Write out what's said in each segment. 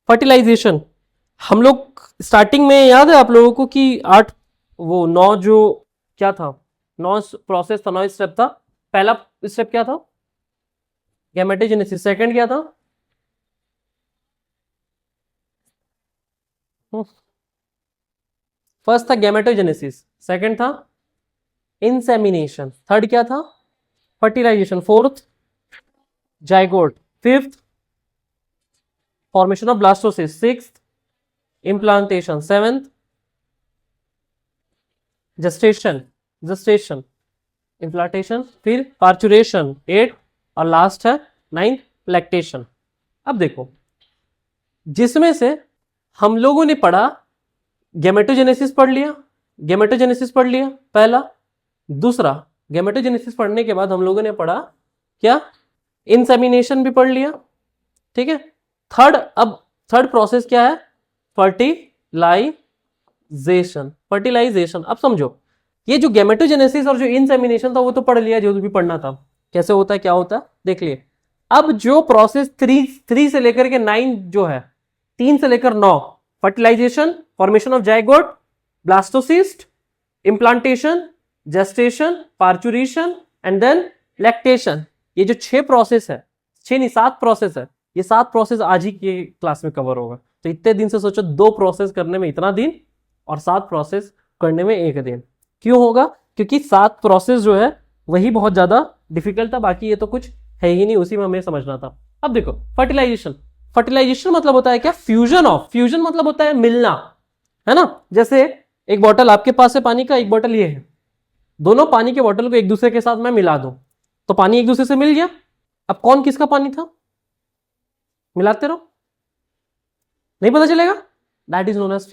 Fertilisation, हम लोग starting में याद है आप लोगों को कि 9 जो क्या था, 9 प्रोसेस था, 9 स्टेप था। पहला स्टेप क्या था? गैमेटोजेनेसिस। सेकंड क्या था? फर्स्ट था गैमेटोजेनेसिस, सेकंड था इंसेमिनेशन, थर्ड क्या था? Fertilisation, fourth zygote, fifth formation of blastocyst, sixth implantation, seventh gestation implantation, फिर पार्चुरेशन, 8 और लास्ट है 9 लैक्टेशन। अब देखो, जिसमें से हम लोगों ने पढ़ा गैमेटोजेनेसिस पढ़ लिया पहला। दूसरा, गैमेटोजेनेसिस पढ़ने के बाद हम लोगों ने पढ़ा क्या? इंसेमिनेशन भी पढ़ लिया, ठीक है। अब थर्ड प्रोसेस क्या है? फर्टिलाइजेशन। अब समझो, ये जो गैमेटोजेनेसिस और जो इंसेमिनेशन था वो तो पढ़ लिया, जो भी पढ़ना था, कैसे होता है क्या होता है देख लिए। अब जो प्रोसेस 3 से लेकर के 9 जो है, 3 से लेकर 9, fertilisation, formation of zygote, blastocyst, implantation, gestation, parturition and then lactation, ये जो 6 प्रोसेस है, 6 नहीं 7 प्रोसेस है, ये 7 प्रोसेस आज ही के क्लास में कवर होगा। तो इतने दिन से सोचो 2 प्रोसेस करने में इतना दिन और 7 प्रोसेस करने में 1 दिन। क्यों होगा? क्योंकि 7 प्रोसेस जो है वही बहुत ज्यादा डिफिकल्ट था, बाकी ये तो कुछ है ही नहीं, उसी में हमें समझना था। अब देखो, फर्टिलाइजेशन मतलब होता है क्या? फ्यूजन मतलब होता है मिलना, है ना। जैसे एक बोतल आपके पास है पानी का, एक बोतल ये है, दोनों पानी के बोतल को एक दूसरे के साथ मैं मिला दूं तो पानी एक दूसरे से मिल गया। अब कौन किसका पानी था? मिलाते रहो, नहीं पता चलेगा। That is known as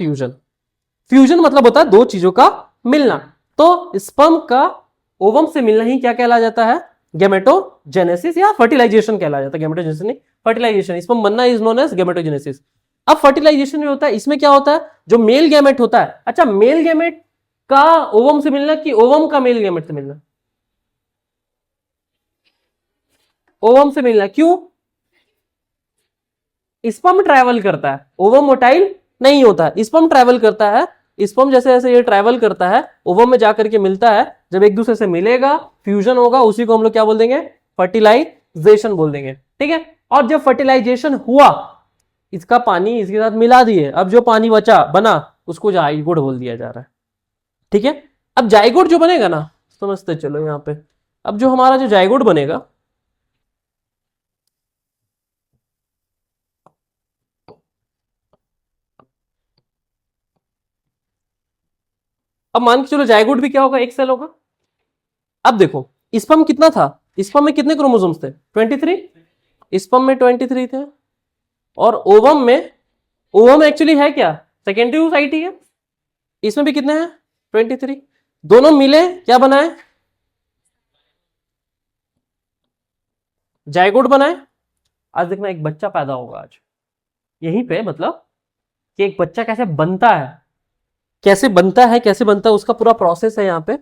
fusion मतलब होता है 2 चीजों का मिलना। तो स्पर्म का ओवम से मिलना ही क्या कहला जाता है? गैमेटोजेनेसिस या फर्टिलाइजेशन कहला जाता है। गैमेटोजेनेसिस नहीं, फर्टिलाइजेशन। स्पर्म बनना इज नोन एज गैमेटोजेनेसिस। अब फर्टिलाइजेशन में होता है, इसमें क्या होता है? जो मेल गैमेट होता है, अच्छा, मेल गैमेट का ओवम से मिलना कि ओवम का मेल गैमेट से मिलना? ओवम से मिलना। क्यों? स्पर्म ट्रैवल करता है, ओवम मोटाइल नहीं होता है, स्पर्म ट्रैवल करता है। स्पर्म जैसे जैसे ये ट्रैवल करता है, ओवम में जाकर के मिलता है, जब एक दूसरे से मिलेगा, फ्यूजन होगा, उसी को हम लोग क्या बोल देंगे? फर्टिलाइजेशन बोल देंगे, ठीक है। और जब फर्टिलाइजेशन हुआ, इसका पानी इसके साथ मिला दिए, अब जो पानी बचा बना उसको जाइगोट बोल दिया जा रहा है, ठीक है। अब जाइगोट जो बनेगा ना, समझते चलो यहां पे, अब जो हमारा जो जाइगोट बनेगा, अब मान के चलो जाइगोट भी क्या होगा? एक सेल होगा। अब देखो, स्पर्म कितना था? स्पर्म में कितने क्रोमोसोम्स थे? 23। स्पर्म में 23 थे, और ओवम एक्चुअली है क्या? सेकेंडरी साइट ही है। इसमें भी कितने हैं? 23। दोनों मिले क्या बनाए? जाइगोट बनाए। आज देखना, एक बच्चा पैदा होगा आज यहीं पे, मतलब कि एक बच्चा कैसे बनता है, कैसे बनता है उसका पूरा प्रोसेस है यहाँ पे।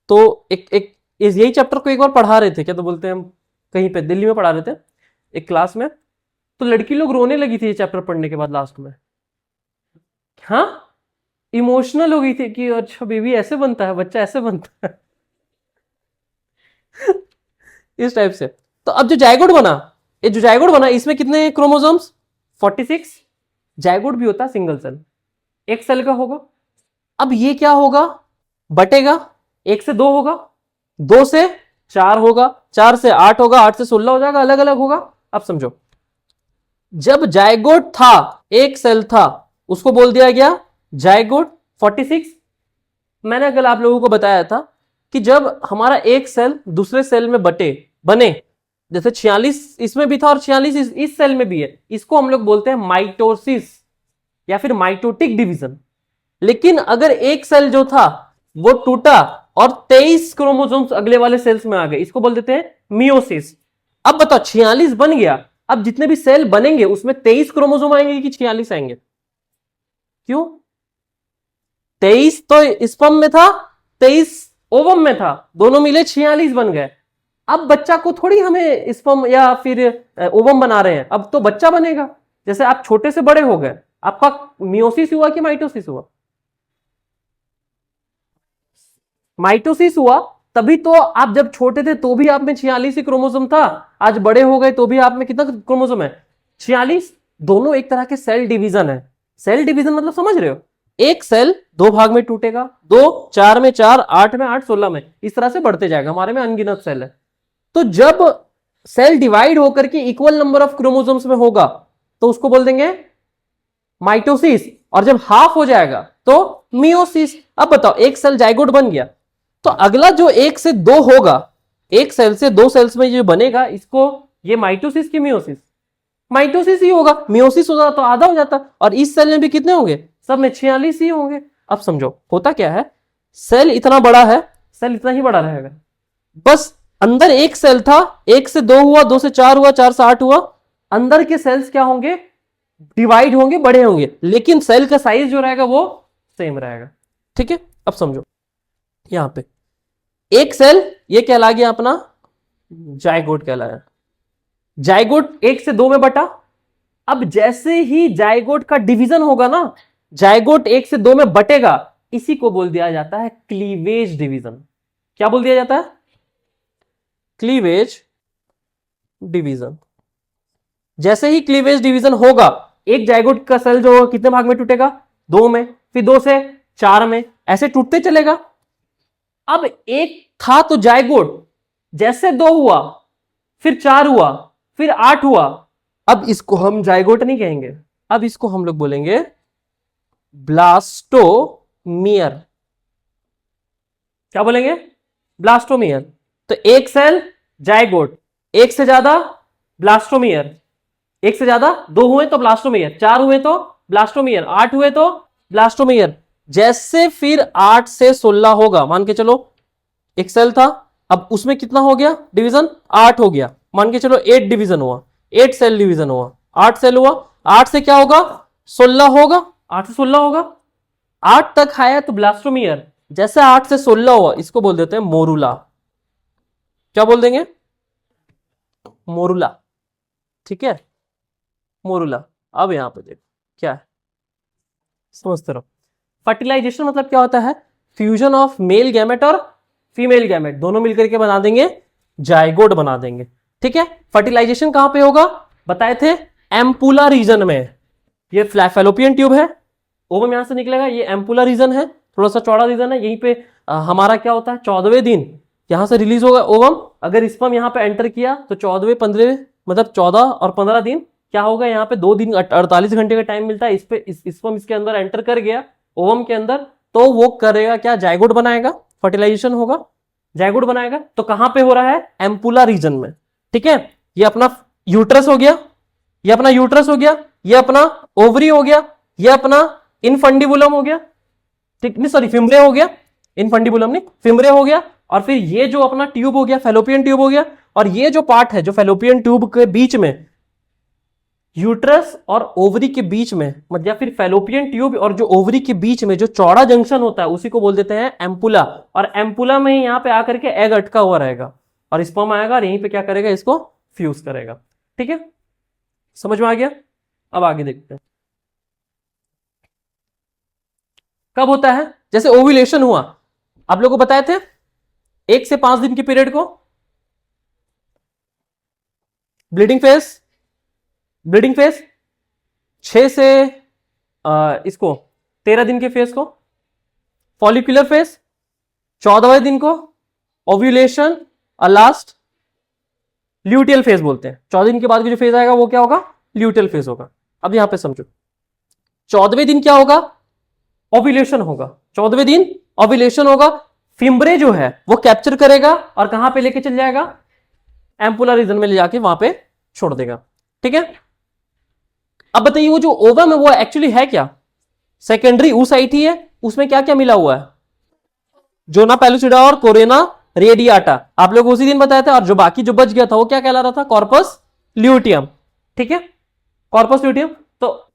तो एक यही चैप्टर को एक बार पढ़ा रहे थे, क्या तो बोलते हैं हम, कहीं पे दिल्ली में पढ़ा रहे थे एक क्लास में, तो लड़की लोग रोने लगी थी ये चैप्टर पढ़ने के बाद लास्ट में। हाँ, इमोशनल हो गई थी कि अच्छा बेबी ऐसे बनता है, बच्चा ऐसे बनता है इस टाइप से। तो अब जो जाइगोट बना, ये जो जाइगोट बना, इसमें कितने क्रोमोसोम्स? 46। जाइगोट भी होता है सिंगल सेल, एक सेल का होगा। अब ये क्या होगा? बटेगा, 1 से 2 होगा, 2 से 4 होगा, 4 से 8 होगा, 8 से 16 हो जाएगा, अलग अलग होगा। अब समझो, जब जाइगोट था, एक सेल था, उसको बोल दिया गया जाइगोट। 46, मैंने कल आप लोगों को बताया था कि जब हमारा एक सेल दूसरे सेल में बने, जैसे 46 इसमें भी था और 46 इस सेल में भी है, इसको हम लोग बोलते हैं माइटोसिस या फिर माइटोटिक डिवीजन। लेकिन अगर एक सेल जो था वो टूटा और 23 क्रोमोसोम्स अगले वाले सेल्स में आ गए, इसको बोल देते हैं मियोसिस। अब बताओ, 46 बन गया, अब जितने भी सेल बनेंगे उसमें 23 क्रोमोसोम आएंगे कि 46 आएंगे? क्यों? 23 तो स्पर्म में था, 23 ओवम में था, दोनों मिले 46 बन गए। अब बच्चा को थोड़ी हमें स्पर्म या फिर ओवम बना रहे हैं, अब तो बच्चा बनेगा, जैसे आप छोटे से बड़े हो गए, आपका मियोसिस हुआ कि माइटोसिस हुआ? माइटोसिस हुआ, तभी तो आप जब छोटे थे तो भी आप में 46 ही क्रोमोसोम था, आज बड़े हो गए तो भी आप में कितना क्रोमोसोम है? 46। दोनों एक तरह के सेल डिवीजन है। सेल डिवीजन मतलब समझ रहे हो, एक सेल दो भाग में टूटेगा, 2, 4 में 4, 8 में 8, 16 में, इस तरह से बढ़ते जाएगा। हमारे में अनगिनत सेल है। तो जब सेल डिवाइड होकर के इक्वल नंबर ऑफ क्रोमोसोम्स में होगा तो उसको बोल देंगे माइटोसिस, और जब हाफ हो जाएगा तो मियोसिस। अब बताओ, एक सेल जाइगोट बन गया, तो अगला जो 1 से 2 होगा, एक सेल से 2 सेल्स में जो बनेगा, इसको ये माइटोसिस की मियोसिस? माइटोसिस ही होगा। मियोसिस होता तो आधा हो जाता, और इस सेल में भी कितने होंगे? सब में 46 ही होंगे। अब समझो होता क्या है, सेल इतना बड़ा है, सेल इतना ही बड़ा रहेगा, बस अंदर एक सेल था, 1 से 2 हुआ, 2 से 4 हुआ, 4 से 8 हुआ, अंदर के सेल्स क्या होंगे? डिवाइड होंगे, बड़े होंगे, लेकिन सेल का साइज जो रहेगा वो सेम रहेगा। ठीक है, अब समझो, यहां पे एक सेल ये कहला गया अपना जाइगोट कहलाया। जाइगोट 1 से 2 में बटा। अब जैसे ही जाइगोट का डिवीजन होगा ना, जाइगोट 1 से 2 में बटेगा, इसी को बोल दिया जाता है क्लीवेज डिवीजन। क्या बोल दिया जाता है? Cleavage division. जैसे ही क्लीवेज डिवीजन होगा, एक जाइगोट का सेल जो कितने भाग में टूटेगा? 2 में, फिर 2 से 4 में, ऐसे टूटते चलेगा। अब एक था तो जाइगोट, जैसे 2 हुआ, फिर 4 हुआ, फिर 8 हुआ, अब इसको हम जाइगोट नहीं कहेंगे, अब इसको हम लोग बोलेंगे ब्लास्टोमियर। क्या बोलेंगे? ब्लास्टोमियर। तो एक सेल जाइगोट, एक से ज्यादा ब्लास्टोमियर, एक से ज्यादा, 2 हुए तो ब्लास्टोमियर, 4 हुए तो ब्लास्टोमियर, 8 हुए तो ब्लास्टोमियर। जैसे फिर 8 से 16 होगा, मान के चलो एक सेल था, अब उसमें कितना हो गया डिवीजन? 8 हो गया, मान के चलो 8 डिवीजन हुआ, 8 सेल डिवीजन हुआ, 8 सेल हुआ, 8 से क्या होगा? 16 होगा, 8 से 16 होगा, 8 तक आया तो ब्लास्टोमियर। जैसे 8 से 16 हुआ, इसको बोल देते हैं मोरूला। क्या बोल देंगे? मोरूला। ठीक है, मोरूला। अब यहां पे देखो क्या है, समझते रहो। फर्टिलाइजेशन मतलब क्या होता है? फ्यूजन ऑफ मेल गैमेट और फीमेल गैमेट, दोनों मिलकर के बना देंगे जाइगोट, बना देंगे। ठीक है, फर्टिलाइजेशन कहां पे होगा? बताए थे एम्पुला रीजन में। ये फैलोपियन ट्यूब है, ओवम यहां से निकलेगा, ये एम्पुला रीजन है, थोड़ा सा चौड़ा रीजन है। यहीं पे हमारा क्या होता है, 14वें दिन यहां से रिलीज होगा ओवम। अगर स्पर्म यहां पे एंटर किया तो 14वें 15वें, मतलब 14 और 15 दिन क्या होगा, यहाँ पे 2 दिन 48 घंटे का टाइम मिलता है। इस पे स्पर्म इसके अंदर एंटर कर गया ओवम के अंदर, तो वो करेगा क्या? जाइगोट बनाएगा, फर्टिलाइजेशन होगा, जाइगोट बनाएगा। तो कहां पे हो रहा है? एम्पुला रीजन में। ठीक है, ये अपना यूट्रस हो गया, ये अपना यूट्रस हो गया, ये अपना ओवरी हो गया, ये अपना इनफंडिबुलम हो गया, ठीक नहीं, सॉरी फिम्ब्रे हो गया, इनफंडिबुलम नहीं, फिम्ब्रे हो गया। और फिर ये जो अपना ट्यूब हो गया, फैलोपियन ट्यूब हो गया। और ये जो पार्ट है जो फैलोपियन ट्यूब के बीच में, यूट्रस और ओवरी के बीच में, मतलब या फिर फैलोपियन ट्यूब और जो ओवरी के बीच में जो चौड़ा जंक्शन होता है, उसी को बोल देते हैं एम्पुला। और एम्पुला में ही यहां पे आकर के एग अटका हुआ रहेगा, और स्पर्म आएगा और यहीं पे क्या करेगा? इसको फ्यूज करेगा। ठीक है, समझ में आ गया? अब आगे देखते हैं कब होता है। जैसे ओव्यूलेशन हुआ, आप लोगों को बताए थे 1 से 5 दिन के पीरियड को ब्लीडिंग फेज, ब्लीडिंग फेज 6 से इसको 13 दिन के फेज को फॉलिकुलर फेज, 14वें दिन को ओव्यूलेशन, और लास्ट ल्यूटियल फेज बोलते हैं। 14 दिन के बाद जो फेज आएगा वो क्या होगा? ल्यूटियल फेज होगा। अब यहां पे समझो, 14वें दिन क्या होगा? ओव्यूलेशन होगा। 14वें दिन ओव्यूलेशन होगा, फिम्ब्रे जो है वो कैप्चर करेगा और कहां पे लेके चल जाएगा? एम्पुला रीजन में ले जाके वहां पे छोड़ देगा। ठीक है, अब बताइए वो जो ओवम है वो एक्चुअली है क्या? सेकेंडरी oocyte ही है, उसमें क्या क्या मिला हुआ है? जोना पेलुसिडा और कोरेना रेडियाटा, आप लोग उसी दिन बताया था। और जो बाकी जो बच गया था वो क्या कहला रहा था? Corpus luteum. ठीक है, कॉर्पस ल्यूटियम। तो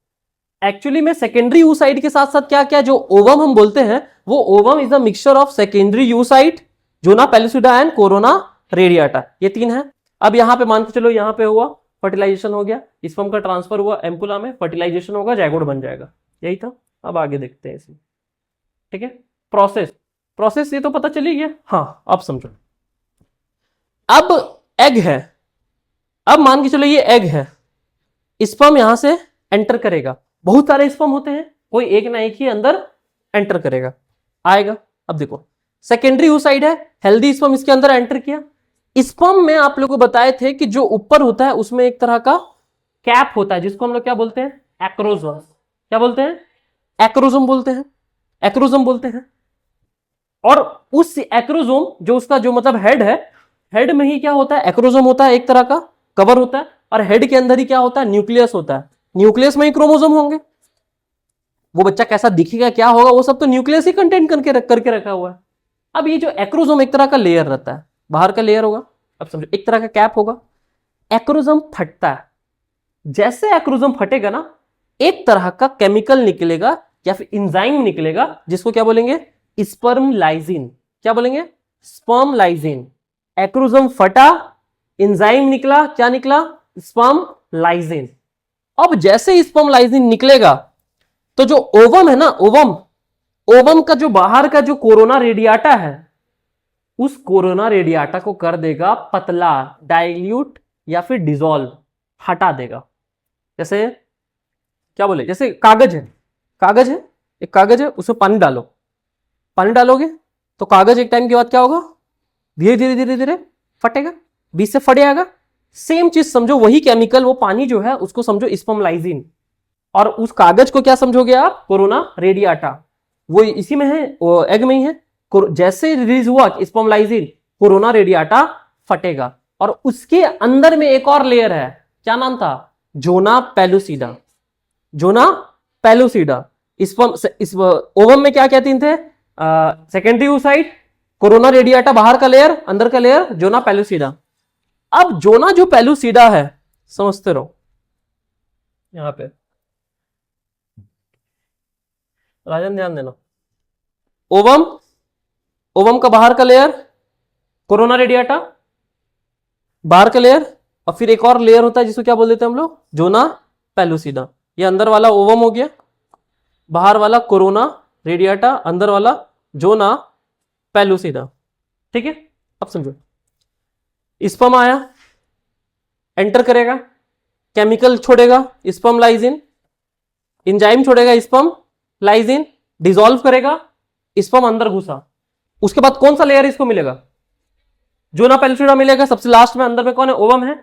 एक्चुअली में सेकेंडरी oocyte के साथ साथ क्या क्या जो ओवम हम बोलते हैं, वो ovum is a mixture of secondary oocyte, zona pellucida and corona radiata, ये 3 है। अब यहां पे मान के चलो, यहां पे हुआ फर्टिलाइजेशन हो गया, स्पर्म का ट्रांसफर हुआ एम्पुला में, फर्टिलाइजेशन होगा, जायगोट बन जाएगा। यही था। अब आगे देखते हैं इसमें। ठीक है, प्रोसेस प्रोसेस ये तो पता चली गया। हाँ, अब समझो। अब एग है, अब मान के चलो ये एग है, स्पर्म यहां से एंटर करेगा, बहुत सारे स्पर्म होते हैं, कोई एक ना एक ही अंदर एंटर करेगा, आएगा। अब देखो सेकेंडरी साइड है, हेल्दी स्पर्म इसके अंदर एंटर किया। स्पर्म में आप लोगों को बताए थे कि जो ऊपर होता है उसमें एक तरह का कैप होता है, जिसको हम लोग क्या बोलते हैं, एक्रोजोम। क्या बोलते हैं, एक्रोजोम बोलते हैं, एक्रोजोम बोलते हैं। और उस एक्रोजोम जो उसका जो मतलब हेड है, हेड में ही क्या होता है, एक्रोजोम होता है, एक तरह का कवर होता है, और हेड के अंदर ही क्या होता है, न्यूक्लियस होता है। न्यूक्लियस में ही क्रोमोसोम होंगे। वो बच्चा कैसा दिखेगा, क्या होगा, वो सब तो न्यूक्लियस ही कंटेंट करके रखा हुआ है। अब ये जो एक्रोजोम एक तरह का लेयर रहता है, बाहर का लेयर होगा, अब समझो एक तरह का कैप होगा। एक्रोजोम फटता है, जैसे एक्रोजोम फटेगा ना, एक तरह का केमिकल निकलेगा या फिर इंजाइम निकलेगा, जिसको क्या बोलेंगे, स्पर्म लाइजिन। क्या बोलेंगे, स्पर्म लाइजिन। एक्रोजोम फटा, इंजाइम निकला, क्या निकला, स्पर्म लाइजिन। अब जैसे स्पर्म लाइजिन निकलेगा तो जो ओवम है ना, ओवम का जो बाहर का जो कोरोना रेडियाटा है, उस कोरोना रेडियाटा को कर देगा पतला, डाइल्यूट या फिर डिसॉल्व, हटा देगा। जैसे क्या बोले, जैसे कागज है, कागज है, एक कागज है, उसमें पानी डालो, पानी डालोगे तो कागज एक टाइम के बाद क्या होगा, धीरे धीरे धीरे धीरे फटेगा, बीच से फट जाएगा। सेम चीज समझो, वही केमिकल, वो पानी जो है उसको समझो स्पर्म लाइजिन, और उस कागज को क्या समझोगे आप, कोरोना रेडियाटा। वो इसी में है, एग में ही है। जैसे रिलीज हुआ स्पर्म लाइजिन, कोरोना रेडियाटा फटेगा, और उसके अंदर में एक और लेयर है, क्या नाम था, zona pellucida. Zona pellucida. Ovum में क्या कहते थे, सेकेंडरी oocyte, कोरोना रेडियाटा बाहर का लेयर, अंदर का लेयर जोना पेलुसिडा। अब जोना जो पेलुसिडा है, समझते रहो, यहां पे राजन ध्यान देना। ओवम, ओवम का बाहर का लेयर कोरोना रेडियाटा, बाहर का लेयर, और फिर एक और लेयर होता है जिसको क्या बोल देते हैं हम लोग, जोना पेलुसिडा। ये अंदर वाला ओवम हो गया, बाहर वाला कोरोना रेडियाटा, अंदर वाला जोना पेलुसिडा। ठीक है, अब समझो, स्पर्म आया, एंटर करेगा, केमिकल छोड़ेगा स्पर्म लाइजिन, एंजाइम छोड़ेगा स्पर्म लाइजिन, डिसॉल्व करेगा, स्पर्म अंदर घुसा। उसके बाद कौन सा लेयर इसको मिलेगा, जोना पेलुसिडा मिलेगा। सबसे लास्ट में अंदर में कौन है, ओवम है,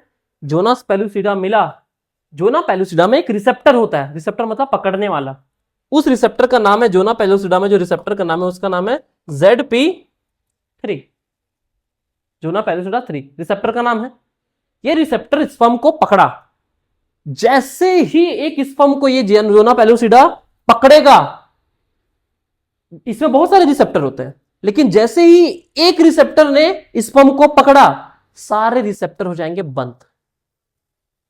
जोनास पेलुसिडा मिला। जोना पेलुसिडा में एक रिसेप्टर होता है, रिसेप्टर मतलब पकड़ने वाला, उस रिसेप्टर का नाम है, जोना पेलुसिडा में जो रिसेप्टर का नाम है उसका नाम है ZP3। जोना पेलुसिडा 3 रिसेप्टर का नाम है। ये रिसेप्टर स्पर्म को पकड़ा, जैसे ही एक स्पर्म को ये जोना पेलुसिडा पकड़ेगा, इसमें बहुत सारे रिसेप्टर होते हैं, लेकिन जैसे ही एक रिसेप्टर ने स्पर्म को पकड़ा, सारे रिसेप्टर हो जाएंगे बंद,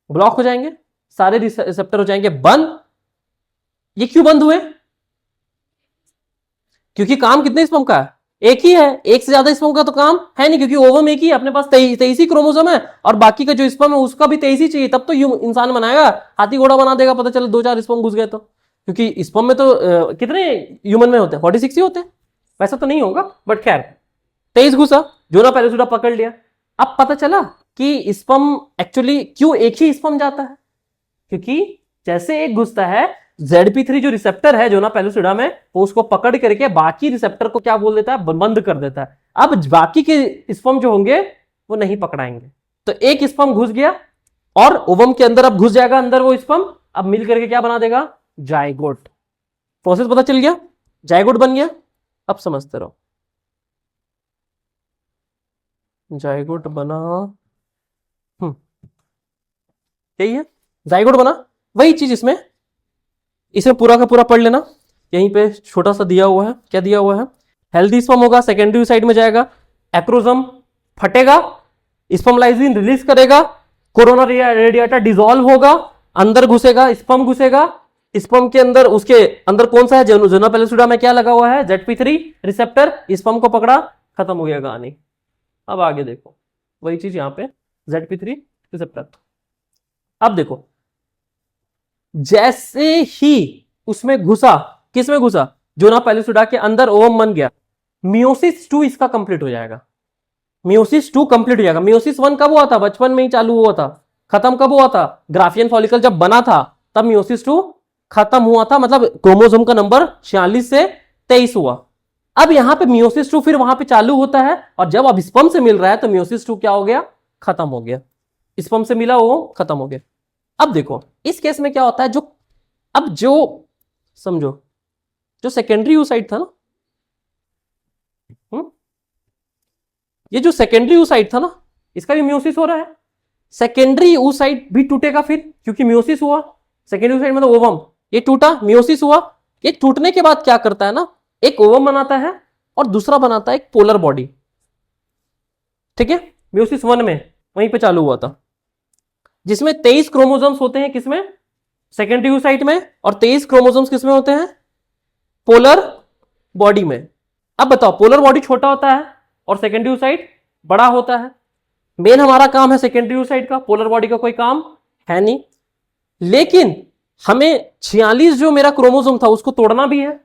ब्लॉक हो जाएंगे, सारे रिसेप्टर हो जाएंगे बंद। ये क्यों बंद हुए, क्योंकि काम कितने स्पर्म का है, एक ही है, एक से ज्यादा स्पर्म का तो काम है नहीं, क्योंकि ओवम एक ही, अपने पास 23 ही क्रोमोसोम है, और बाकी का जो स्पर्म है उसका भी 23 ही चाहिए, तब तो इंसान बनाएगा, हाथी घोड़ा बना देगा, पता चला 2-4 स्पर्म घुस गए तो। क्योंकि स्पर्म में तो कितने ह्यूमन में होते हैं, 46 ही होते हैं, वैसा तो नहीं होगा, बट खैर 23 घुसा, जोना पेलुसिडा पकड़ लिया। अब पता चला कि स्पर्म एक्चुअली क्यों एक ही स्पर्म जाता है, क्योंकि जैसे एक घुसता है, ZP3 जो रिसेप्टर है जोना पेलुसिडा में, वो उसको पकड़ करके बाकी रिसेप्टर को क्या बोल देता है, बंद कर देता है। अब बाकी के स्पर्म जो होंगे वो नहीं पकड़ाएंगे, तो एक स्पर्म घुस गया और ओवम के अंदर अब घुस जाएगा अंदर वो स्पर्म, अब मिल करके क्या बना देगा, जायगोट। प्रोसेस पता चल गया, जायगोट बन गया। अब समझते रहो, जायगोट बना, यही है, जायगोट बना, वही चीज इसमें पूरा का पूरा पढ़ लेना। यहीं पे छोटा सा दिया हुआ है, क्या दिया हुआ है, हेल्दी स्पर्म होगा, सेकेंडरी साइड में जाएगा, एक्रोजम फटेगा, स्पर्म लाइजिन रिलीज करेगा, कोरोना रेडियाटा डिसॉल्व होगा, अंदर घुसेगा, स्पर्म घुसेगा, स्पर्म के अंदर, उसके अंदर कौन सा है, जोना पेलुसिडा में क्या लगा हुआ है, ZP3 रिसेप्टर, स्पर्म को पकड़ा, खत्म हो गया कहानी। अब आगे देखो, वही चीज यहाँ पे ZP3 रिसेप्टर। अब देखो, जैसे ही उसमें घुसा, किसमें घुसा, जोना पेलुसिडा के अंदर ओवम बन गया, मियोसिस 2 इसका कंप्लीट हो जाएगा। मियोसिस 2 कंप्लीट हो जाएगा। मियोसिस 1 कब हुआ था? बचपन में ही चालू हुआ था। खत्म कब हुआ था? ग्राफियन फॉलिकल जब बना था तब मियोसिस 2 खत्म हुआ था, मतलब क्रोमोसोम का नंबर 46 से 23 हुआ। अब यहां पे मियोसिस 2 फिर वहां पे चालू होता है, और जब अब स्पर्म से मिल रहा है तो मियोसिस 2 क्या हो गया? खत्म हो गया। स्पर्म से मिला वो खत्म हो गया। अब देखो इस केस में क्या होता है, जो समझो, जो सेकेंडरी oocyte था ना, ये जो सेकेंडरी oocyte था ना, इसका भी मियोसिस हो रहा है। सेकेंडरी oocyte भी टूटेगा फिर, क्योंकि मियोसिस हुआ। सेकेंडरी oocyte मतलब ओवम, ये टूटा, मियोसिस हुआ। ये टूटने के बाद क्या करता है ना, एक ओवम बनाता है और दूसरा बनाता है एक पोलर बॉडी। ठीक है, मियोसिस 1 में वहीं पे चालू हुआ था, जिसमें 23 क्रोमोसोम्स होते हैं, किसमें? सेकेंडरी oocyte में। और 23 क्रोमोसोम्स किसमें होते हैं? पोलर बॉडी में। अब बताओ, पोलर बॉडी छोटा होता है और सेकेंडरी oocyte बड़ा होता है। मेन हमारा काम है सेकेंडरी oocyte का, पोलर बॉडी का कोई काम है नहीं। लेकिन हमें 46 जो मेरा क्रोमोसोम था उसको तोड़ना भी है,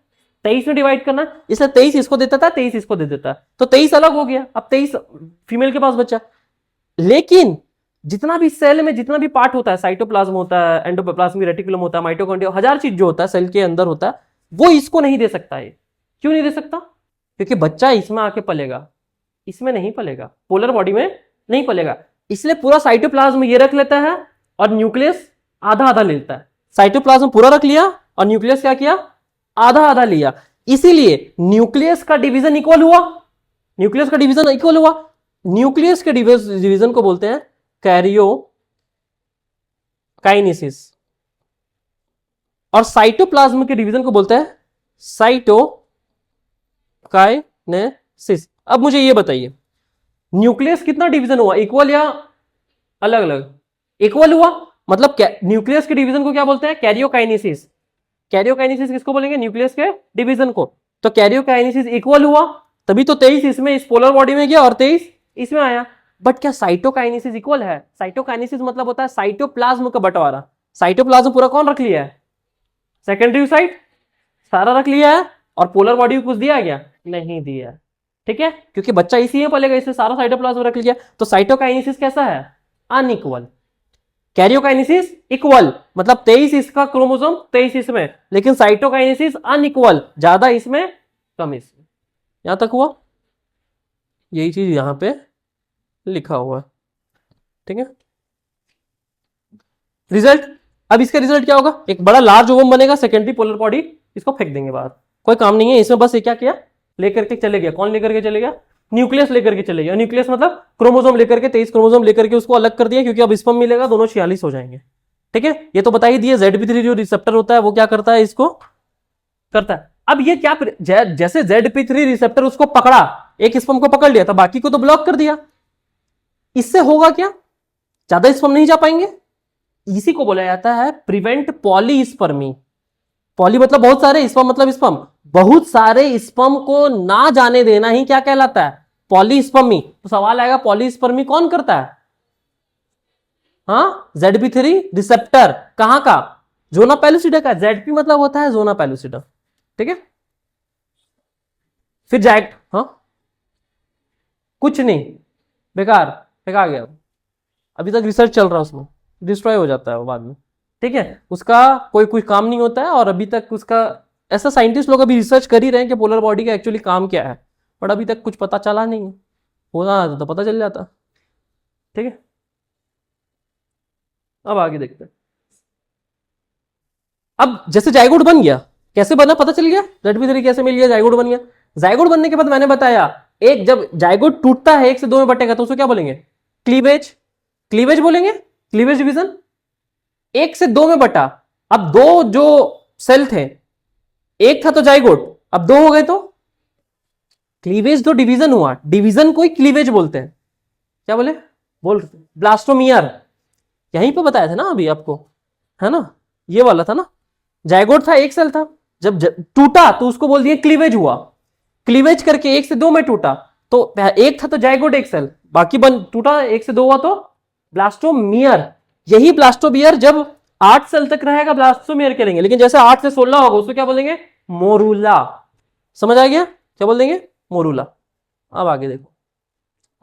23 में डिवाइड करना, इसलिए 23 इसको दे देता है, 23 इसको दे देता है, तो 23 अलग हो गया। अब 23 फीमेल के पास बचा। लेकिन जितना भी सेल में जितना भी पार्ट होता है, साइटोप्लाज्म होता है, एंडोप्लाज्मिक रेटिकुलम होता है, माइटोकॉन्ड्रिया, हजार चीज जो होता है सेल के अंदर होता है, वो इसको नहीं दे सकता है। क्यों नहीं दे सकता? क्योंकि बच्चा इसमें आके पलेगा, इसमें नहीं पलेगा, पोलर बॉडी में नहीं पलेगा। इसलिए पूरा साइटोप्लाज्म ये रख लेता है और न्यूक्लियस आधा आधा लेता है। साइटोप्लाज्म पूरा रख लिया और न्यूक्लियस क्या किया? आधा आधा लिया। इसीलिए न्यूक्लियस का डिवीजन इक्वल हुआ। न्यूक्लियस का डिवीजन इक्वल हुआ। न्यूक्लियस के डिवीजन को बोलते हैं कैरियोकाइनेसिस, और साइटोप्लाज्म के डिवीजन को बोलते हैं साइटोकाइनेसिस। अब मुझे ये बताइए, न्यूक्लियस कितना डिवीजन हुआ, इक्वल या अलग अलग? इक्वल हुआ, मतलब न्यूक्लियस के डिवीजन को क्या बोलते हैं? कैरियोकाइनेसिस। कैरियोकाइनेसिस किसको बोलेंगे? न्यूक्लियस के डिवीजन को। तो कैरियोकाइनेसिस इक्वल हुआ, तभी तो 23 इसमें इस पोलर बॉडी में गया और 23 इसमें आया। बट क्या साइटोकाइनेसिस इक्वल है? साइटोकाइनेसिस मतलब होता है साइटोप्लाज्म का बंटवारा। साइटोप्लाज्म पूरा कौन रख लिया है? सेकेंडरी oocyte सारा रख लिया है, और पोलर बॉडी को कुछ दिया गया? नहीं दिया। ठीक है, क्योंकि बच्चा इसी में पलेगा, इसलिए सारा साइटोप्लाज्म रख लिया। तो साइटोकाइनेसिस कैसा है? अनइक्वल। कैरियोकाइनेसिस इक्वल, मतलब 23 इसका क्रोमोसोम 23 इसमें, लेकिन साइटोकाइनेसिस अनइक्वल, ज्यादा इसमें कम इसमें। यहां तक हुआ? यही चीज यहां पे लिखा हुआ। ठीक है, रिजल्ट। अब इसका रिजल्ट क्या होगा? एक बड़ा लार्ज ओवम बनेगा, सेकेंडरी पोलर बॉडी, इसको फेंक देंगे बाहर, कोई काम नहीं है इसमें। बस ये क्या किया, लेकर के चले गया। कौन लेकर के चले गया? न्यूक्लियस लेकर के चले गया। न्यूक्लियस मतलब क्रोमोसोम लेकर के, 23 क्रोमोसोम लेकर के उसको अलग कर दिया, क्योंकि अब स्पर्म मिलेगा, दोनों 46 हो जाएंगे। ठीक है, ये तो बता ही दिए। ZP3 जो रिसेप्टर होता है वो क्या करता है, इसको करता है। अब ये क्या, जैसे ZP3 रिसेप्टर उसको पकड़ा, एक स्पर्म को पकड़ लिया, तो बाकी को तो ब्लॉक कर दिया। इससे होगा क्या? ज्यादा स्पर्म नहीं जा पाएंगे। इसी को बोला जाता है प्रिवेंट पॉलीस्पर्मी। पॉली मतलब बहुत सारे, स्पर्म मतलब स्पर्म, बहुत सारे स्पर्म को ना जाने देना ही क्या कहलाता है? पॉलीस्पर्मी। तो सवाल आएगा, पॉलीस्पर्मी कौन करता है? हाँ, ZP3 रिसेप्टर। कहां का? जोना पेलुसिडा का। ZP मतलब होता है जोना पेलुसिडा। ठीक है, फिर जाएगा, हाँ कुछ नहीं, बेकार, फेंका गया। अभी तक रिसर्च चल रहा है उसमें, डिस्ट्रॉय हो जाता है वो बाद में। ठीक है, उसका कोई काम नहीं होता है, और अभी तक उसका ऐसा साइंटिस्ट लोग अभी रिसर्च कर ही रहे हैं कि पोलर बॉडी का एक्चुअली काम क्या है, बट अभी तक कुछ पता चला नहीं है। होना तो पता चल जाता। ठीक है, अब आगे देखते हैं। अब जैसे जाइगोट बन गया, कैसे बना पता चल गया, ZP3 कैसे मिल गया, जाइगोट बन गया। जाइगोट बनने के बाद मैंने बताया, एक जब जाइगोट टूटता है, 1 से 2 में बटेगा, तो उसको क्या बोलेंगे? क्लीवेज। क्लीवेज बोलेंगे, क्लीवेज डिवीजन। 1 से 2 में बटा, अब 2 जो सेल थे, एक था तो जाइगोट, अब 2 हो गए तो क्लीवेज। तो डिवीजन हुआ, डिवीजन को ही क्लीवेज बोलते हैं। क्या बोले? ब्लास्टोमियर। यहीं पे बताया था ना अभी आपको, है ना, ये वाला था ना। जाइगोट था, एक सेल था, जब टूटा तो उसको बोल दिया क्लीवेज हुआ। क्लीवेज करके 1 से 2 में टूटा, तो एक था तो जाइगोट एक सेल, बाकी बन टूटा, 1 से 2 हुआ तो ब्लास्टोमियर। यही ब्लास्टोबियर जब 8 सेल तक रहेगा ब्लास्टोमियर करेंगे, लेकिन जैसे 8 से 16 होगा उसको क्या बोलेंगे? मोरूला। समझ आ गया? क्या बोल देंगे? मोरूला। अब आगे देखो,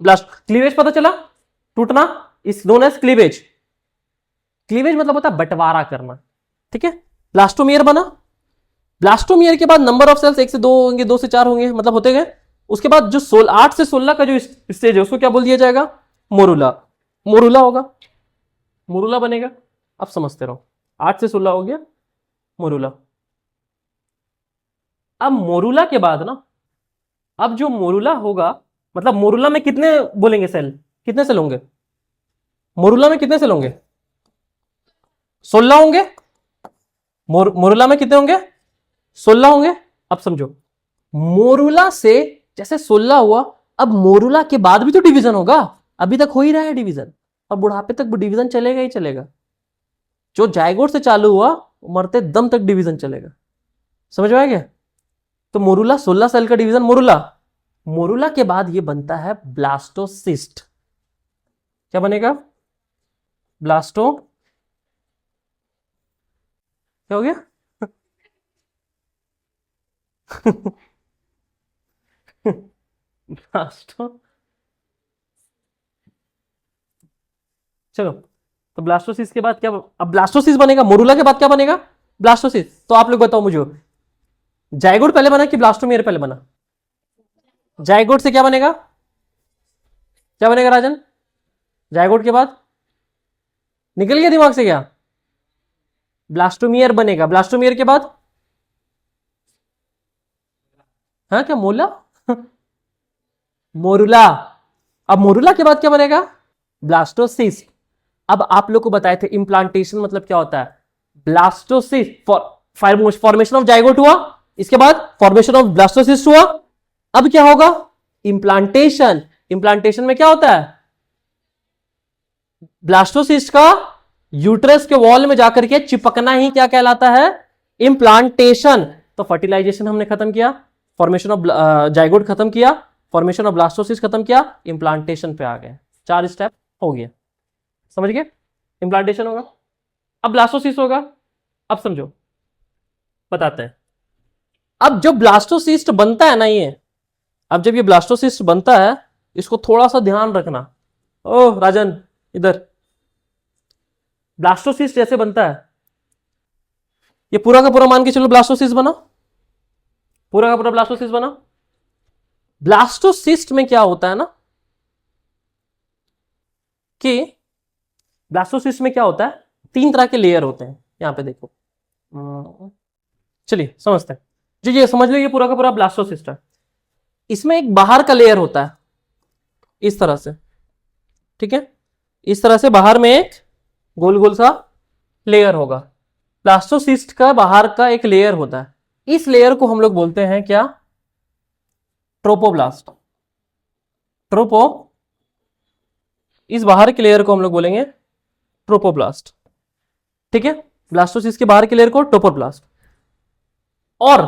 ब्लास्ट क्लीवेज पता चला, टूटना इस नोन एज क्लीवेज। क्लीवेज मतलब होता है बंटवारा करना, ठीक है। ब्लास्टोमियर बना, ब्लास्टोमियर के बाद नंबर ऑफ सेल्स 1 से 2 होंगे, 2 से 4 होंगे, मतलब होते गए। उसके बाद जो 8 से 16 का जो स्टेज है उसको क्या बोल दिया जाएगा? मोरूला। मोरूला होगा, मोरूला बनेगा। अब समझते रहो, 8 से 16 हो गया मोरूला। अब मोरूला के बाद ना, अब जो मोरूला होगा, मतलब मोरूला में कितने बोलेंगे सेल? कितने सेल होंगे मोरूला में? कितने सेल होंगे? 16 होंगे। मोरूला में कितने होंगे? 16 होंगे। अब समझो, मोरूला से जैसे 16 हुआ, अब मोरूला के बाद भी तो डिवीजन होगा, अभी तक हो ही रहा है डिवीजन, और बुढ़ापे तक डिवीजन चलेगा ही चलेगा। जो जायगोट से चालू हुआ मरते दम तक डिवीजन चलेगा। समझ में आ गया? तो मोरूला 16 सेल का डिवीजन मोरूला। मोरूला के बाद ये बनता है ब्लास्टोसिस्ट। क्या बनेगा? ब्लास्टो, क्या हो गया? ब्लास्टो, चलो। तो ब्लास्टोसिस के बाद क्या? अब ब्लास्टोसिस बनेगा, मोरूला के बाद क्या बनेगा? ब्लास्टोसिस। तो आप लोग बताओ मुझे, जायगोट पहले बना कि ब्लास्टोमियर पहले बना? जायगोट से क्या बनेगा? क्या बनेगा राजन? जायगोट के बाद निकल गया दिमाग से क्या? ब्लास्टोमियर बनेगा। ब्लास्टोमियर के बाद हाँ क्या मोला? मोरूला। अब मोरूला के बाद क्या बनेगा? ब्लास्टोसिस्ट। अब आप लोग को बताए थे इम्प्लांटेशन मतलब क्या होता है। ब्लास्टोसिस्ट फॉर्मेशन ऑफ जायगोट हुआ, इसके बाद फॉर्मेशन ऑफ ब्लास्टोसिस्ट हुआ। अब क्या होगा? इम्प्लांटेशन। इम्प्लांटेशन में क्या होता है? ब्लास्टोसिस्ट का यूट्रस के वॉल में जाकर के चिपकना ही क्या कहलाता है? इम्प्लांटेशन। तो फर्टिलाइजेशन हमने खत्म किया, फॉर्मेशन ऑफ जायगोट खत्म किया, फॉर्मेशन ऑफ ब्लास्टोसिस्ट खत्म किया, इम्प्लांटेशन पे आ गए। 4 स्टेप हो गया। समझ गए? इम्प्लांटेशन होगा, अब ब्लास्टोसिस्ट होगा। अब समझो, बताते हैं। अब जो ब्लास्टोसिस्ट बनता है ना, ये अब जब ये ब्लास्टोसिस्ट बनता है, इसको थोड़ा सा ध्यान रखना। ओ राजन इधर, ब्लास्टोसिस्ट जैसे बनता है, ये पूरा का पूरा मान के चलो ब्लास्टोसिस्ट बना, पूरा का पूरा ब्लास्टोसिस्ट बना। ब्लास्टोसिस्ट में क्या होता है ना कि ब्लास्टोसिस्ट में क्या होता है, 3 तरह के लेयर होते हैं। यहां पे देखो, चलिए समझते हैं। जी ये समझ लो, ये पूरा का पूरा ब्लास्टोसिस्ट है। इसमें एक बाहर का लेयर होता है इस तरह से, ठीक है। इस तरह से बाहर में एक गोल गोल सा लेयर होगा। ब्लास्टोसिस्ट का बाहर का एक लेयर होता है, इस लेयर को हम लोग बोलते हैं क्या? ट्रोपोब्लास्ट। ट्रोपो, इस बाहर के लेयर को हम लोग बोलेंगे ट्रोपोब्लास्ट, ठीक है। ब्लास्टोसिस्ट के बाहर के लेयर को ट्रोपोब्लास्ट। और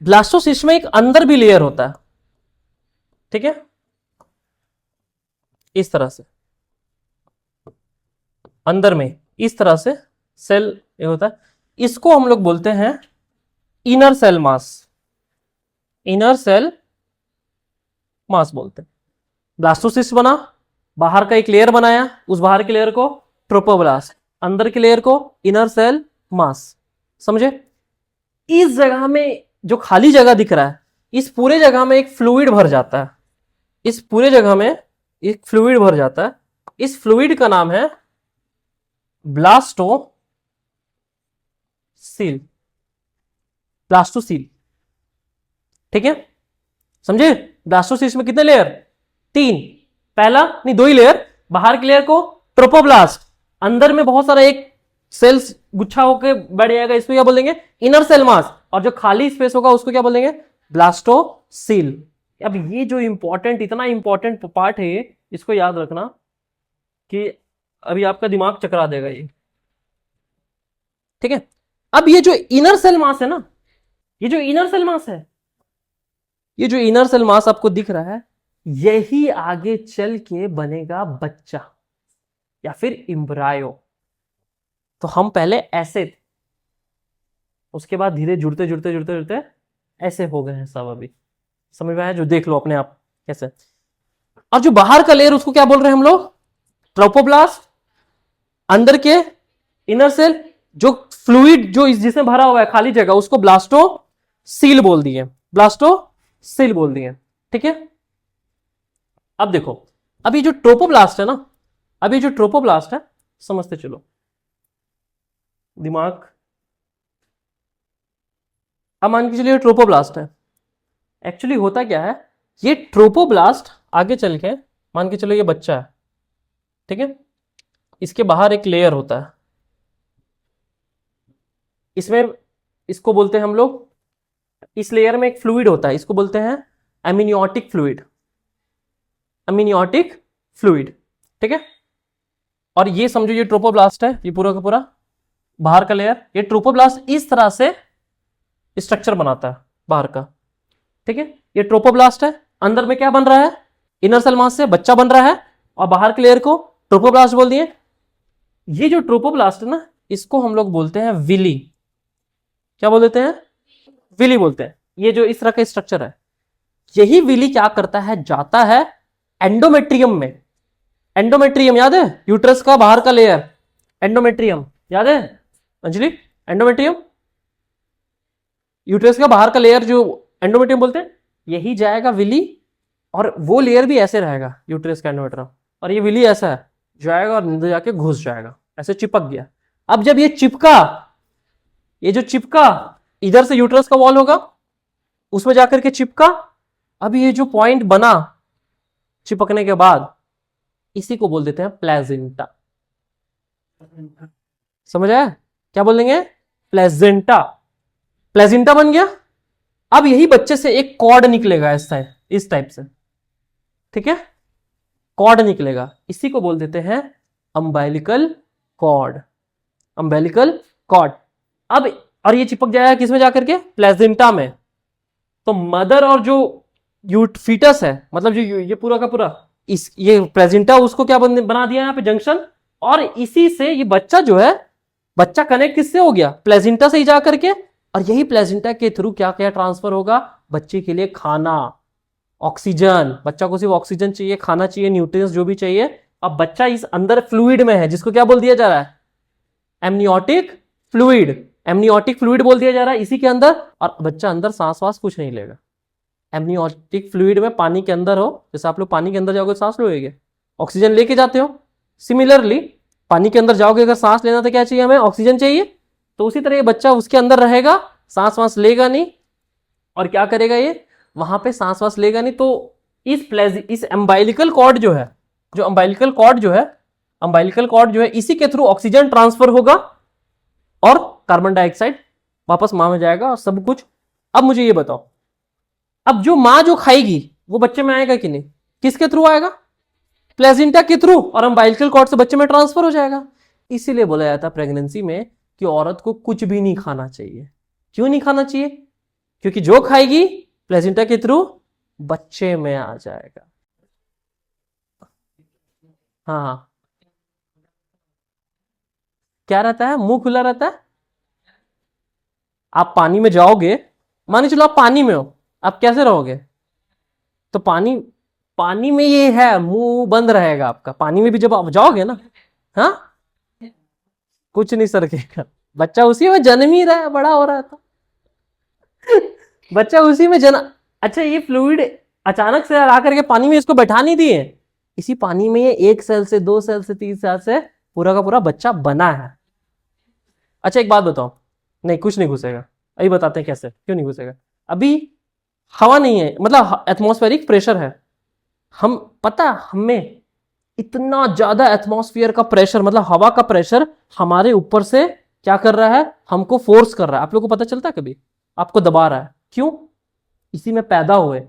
ब्लास्टोसिस्ट में एक अंदर भी लेयर होता है, ठीक है, इस तरह से अंदर में इस तरह से सेल ये होता है। इसको हम लोग बोलते हैं inner cell mass. Inner cell mass बोलते हैं। ब्लास्टोसिस्ट बना, बाहर का एक लेयर बनाया, उस बाहर के लेयर को ट्रोपोब्लास्ट, अंदर के लेयर को इनर सेल मास। समझे? इस जगह में जो खाली जगह दिख रहा है, इस पूरे जगह में एक फ्लूइड भर जाता है। इस पूरे जगह में एक फ्लूइड भर जाता है। इस फ्लूइड का नाम है ब्लास्टोसील। ब्लास्टोसील, ठीक है। समझे? ब्लास्टोसिस्ट में कितने लेयर? 3। पहला नहीं 2 ही लेयर, बाहर के लेयर को ट्रोपोब्लास्ट, अंदर में बहुत सारा एक सेल्स गुच्छा होकर बैठ जाएगा, इसको क्या बोलेंगे? Inner cell mass. और जो खाली स्पेस होगा उसको क्या बोलेंगे? ब्लास्टोसील। अब ये जो इंपॉर्टेंट, इतना इंपॉर्टेंट पार्ट है, इसको याद रखना कि अभी आपका दिमाग चकरा देगा ये, ठीक है। अब ये जो इनर सेल मास है ना, ये जो इनर सेल मास है, ये जो इनर सेल मास आपको दिख रहा है, यही आगे चल के बनेगा बच्चा। या फिर इम्ब्रायो। तो हम पहले ऐसे, उसके बाद धीरे जुड़ते जुड़ते जुड़ते जुड़ते ऐसे हो गए हैं सब। अभी समझ में आया? जो देख लो अपने आप कैसे। और जो बाहर का लेयर उसको क्या बोल रहे हैं हम लोग? ट्रोपोब्लास्ट। अंदर के इनर सेल जो फ्लूइड जो जिसमें भरा हुआ है खाली जगह उसको ब्लास्टो सील बोल दिए, ब्लास्टो सील बोल दिए। ठीक है, अब देखो, अभी जो ट्रोपोब्लास्ट है ना, अभी जो ट्रोपोब्लास्ट है समझते चलो, दिमाग। अब मान के चलिए ट्रोपोब्लास्ट है। एक्चुअली होता क्या है, ये ट्रोपोब्लास्ट आगे चल के मान के चलो ये बच्चा है, ठीक है, इसके बाहर एक लेयर होता है, इसमें इसको बोलते हैं हम लोग, इस लेयर में एक फ्लूइड होता है, इसको बोलते हैं एमिनियोटिक फ्लूइड, एमिनियोटिक फ्लूइड। ठीक है, और ये समझो ये ट्रोपोब्लास्ट है, ये पूरा का पूरा बाहर का लेयर। ये ट्रोपोब्लास्ट इस तरह से स्ट्रक्चर बनाता है बाहर का। ठीक है, ये ट्रोपोब्लास्ट है, अंदर में क्या बन रहा है? इनर सेल मास से बच्चा बन रहा है, और बाहर के लेयर को ट्रोपोब्लास्ट बोल दिए। ये जो ट्रोपोब्लास्ट है ना, इसको हम लोग बोलते हैं विली। क्या बोल देते हैं? विली बोलते हैं। ये जो इस तरह का स्ट्रक्चर है, यही विली क्या करता है, जाता है एंडोमेट्रियम में। एंडोमेट्रियम याद है? यूट्रस का बाहर का लेयर, एंडोमेट्रियम याद है अंजलि? एंडोमेट्रियम, यूट्रस का बाहर का लेयर जो एंडोमेट्रियम बोलते हैं, यही जाएगा विली, और वो लेयर भी ऐसे रहेगा यूट्रस का एंडोमेट्रियम, और ये विली ऐसा है, जाएगा और अंदर जाके घुस जाएगा, ऐसे चिपक गया। अब जब ये चिपका, ये जो चिपका इधर से यूट्रस का वॉल होगा, उसमें जाकर के चिपका, अब ये जो पॉइंट बना चिपकने के बाद, इसी को बोल देते हैं प्लेजेंटा। समझ आया? क्या बोल देंगे? प्लेजेंटा। प्लेजेंटा बन गया। अब यही बच्चे से एक कॉर्ड निकलेगा इस टाइप से, ठीक है, कॉर्ड निकलेगा, इसी को बोल देते हैं अम्बिलिकल कॉर्ड, अम्बिलिकल कॉर्ड। अब और ये चिपक जाएगा किसमें जाकर के? प्लेजेंटा में। तो मदर और जो फीटस है, मतलब जो ये पूरा का पूरा ये प्लेजेंटा, उसको क्या बना दिया यहाँ पे? जंक्शन। और इसी से ये बच्चा जो है, बच्चा कनेक्ट किससे हो गया? प्लेजेंटा से ही जा करके, और यही प्लेजेंटा के थ्रू क्या क्या ट्रांसफर होगा? बच्चे के लिए खाना, ऑक्सीजन, बच्चा को सिर्फ ऑक्सीजन चाहिए, खाना चाहिए, न्यूट्रिएंट्स जो भी चाहिए। अब बच्चा इस अंदर फ्लूइड में है, जिसको क्या बोल दिया जा रहा है? एमनियोटिक फ्लूइड, एमनियोटिक फ्लूइड बोल दिया जा रहा है इसी के अंदर। और बच्चा अंदर सांस वास कुछ नहीं लेगा। एमनियोटिक फ्लूइड में पानी के अंदर हो, जैसे आप लोग पानी के अंदर जाओगे सांस लोगे, ऑक्सीजन लेके जाते हो, सिमिलरली पानी के अंदर जाओगे, अगर सांस लेना तो क्या चाहिए हमें? ऑक्सीजन चाहिए। तो उसी तरह ये बच्चा उसके अंदर रहेगा, सांस वास लेगा नहीं, और क्या करेगा ये? वहां पे सांस वास लेगा नहीं। तो इस एम्बाइलिकल कॉर्ड जो है, जो अम्बाइलिकल कॉर्ड जो है, अम्बाइलिकल कॉर्ड जो है, इसी के थ्रू ऑक्सीजन ट्रांसफर होगा और कार्बन डाइऑक्साइड वापस मां में जाएगा और सब कुछ। अब मुझे ये बताओ, अब जो मां जो खाएगी वो बच्चे में आएगा कि नहीं? किसके थ्रू आएगा? प्लेजेंटा के थ्रू, और अम्बाइलिकल कॉर्ड से बच्चे में ट्रांसफर हो जाएगा। इसीलिए बोला जाता है प्रेगनेंसी में कि औरत को कुछ भी नहीं खाना चाहिए। क्यों नहीं खाना चाहिए? क्योंकि जो खाएगी प्लेजेंटा के थ्रू बच्चे में आ जाएगा। हाँ, क्या रहता है? मुंह खुला रहता है। आप पानी में जाओगे, मान चलो आप पानी में हो, आप कैसे रहोगे? तो पानी पानी में ये है, मुंह बंद रहेगा आपका। पानी में भी जब आप जाओगे ना, हाँ, कुछ नहीं सरकेगा। बच्चा उसी में जन्म ही रहा है, बड़ा हो रहा था। बच्चा उसी में जना। अच्छा, ये फ्लूइड अचानक से ला करके पानी में इसको बैठा नहीं दिए, इसी पानी में ये 1 सेल से 2 सेल से 3 सेल से पूरा का पूरा बच्चा बना है। अच्छा एक बात बताओ, नहीं कुछ नहीं घुसेगा, अभी बताते हैं कैसे, क्यों नहीं घुसेगा। अभी हवा नहीं है, मतलब एटमॉस्फेरिक प्रेशर है। हम पता हमें इतना ज्यादा एटमॉस्फेयर का प्रेशर, मतलब हवा का प्रेशर हमारे ऊपर से क्या कर रहा है? हमको फोर्स कर रहा है। आप लोगों को पता चलता है कभी? आपको दबा रहा है। क्यों? इसी में पैदा हुए